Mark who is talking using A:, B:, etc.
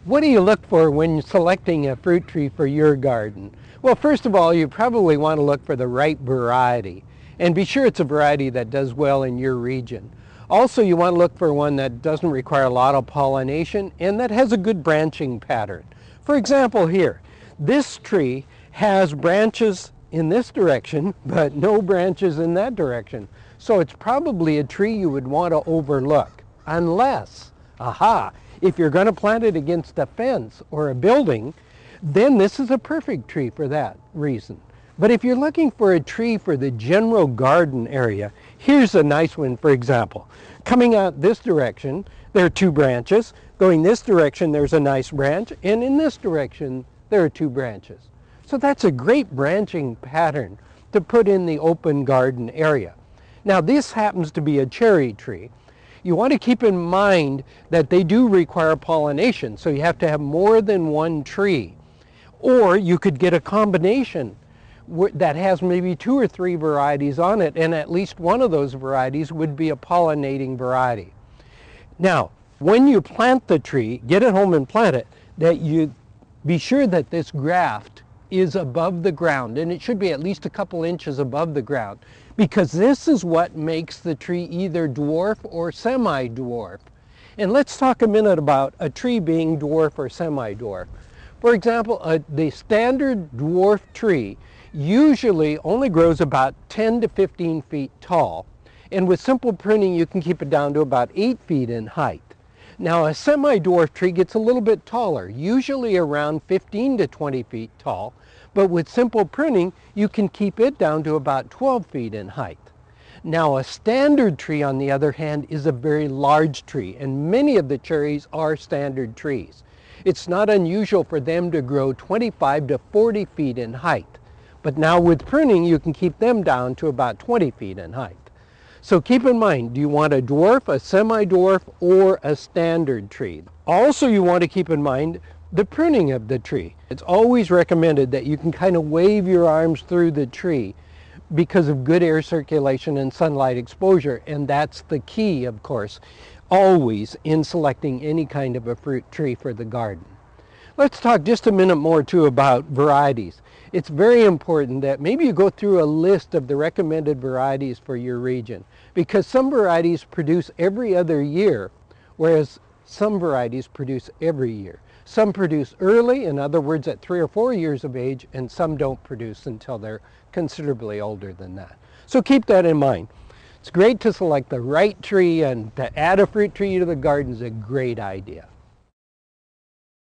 A: What do you look for when selecting a fruit tree for your garden? Well, first of all, you probably want to look for the right variety, and be sure it's a variety that does well in your region. Also, you want to look for one that doesn't require a lot of pollination and that has a good branching pattern. For example, here, this tree has branches in this direction, but no branches in that direction. So it's probably a tree you would want to overlook, unless, if you're going to plant it against a fence or a building, then this is a perfect tree for that reason. But if you're looking for a tree for the general garden area, here's a nice one, for example. Coming out this direction, there are two branches. Going this direction, there's a nice branch. And in this direction, there are two branches. So that's a great branching pattern to put in the open garden area. Now, this happens to be a cherry tree. You want to keep in mind that they do require pollination, so you have to have more than one tree. Or you could get a combination that has maybe 2 or 3 varieties on it, and at least one of those varieties would be a pollinating variety. Now, when you plant the tree, get it home and plant it, that you be sure that this graft is above the ground, and it should be at least a couple inches above the ground, because this is what makes the tree either dwarf or semi-dwarf. And let's talk a minute about a tree being dwarf or semi-dwarf. For example, the standard dwarf tree usually only grows about 10 to 15 feet tall, and with simple pruning you can keep it down to about 8 feet in height. Now, a semi-dwarf tree gets a little bit taller, usually around 15 to 20 feet tall, but with simple pruning, you can keep it down to about 12 feet in height. Now, a standard tree, on the other hand, is a very large tree, and many of the cherries are standard trees. It's not unusual for them to grow 25 to 40 feet in height, but now with pruning, you can keep them down to about 20 feet in height. So keep in mind, do you want a dwarf, a semi-dwarf, or a standard tree? Also, you want to keep in mind the pruning of the tree. It's always recommended that you can kind of wave your arms through the tree because of good air circulation and sunlight exposure, and that's the key, of course, always in selecting any kind of a fruit tree for the garden. Let's talk just a minute more too about varieties. It's very important that maybe you go through a list of the recommended varieties for your region, because some varieties produce every other year, whereas some varieties produce every year. Some produce early, in other words at 3 or 4 years of age, and some don't produce until they're considerably older than that. So keep that in mind. It's great to select the right tree, and to add a fruit tree to the garden is a great idea.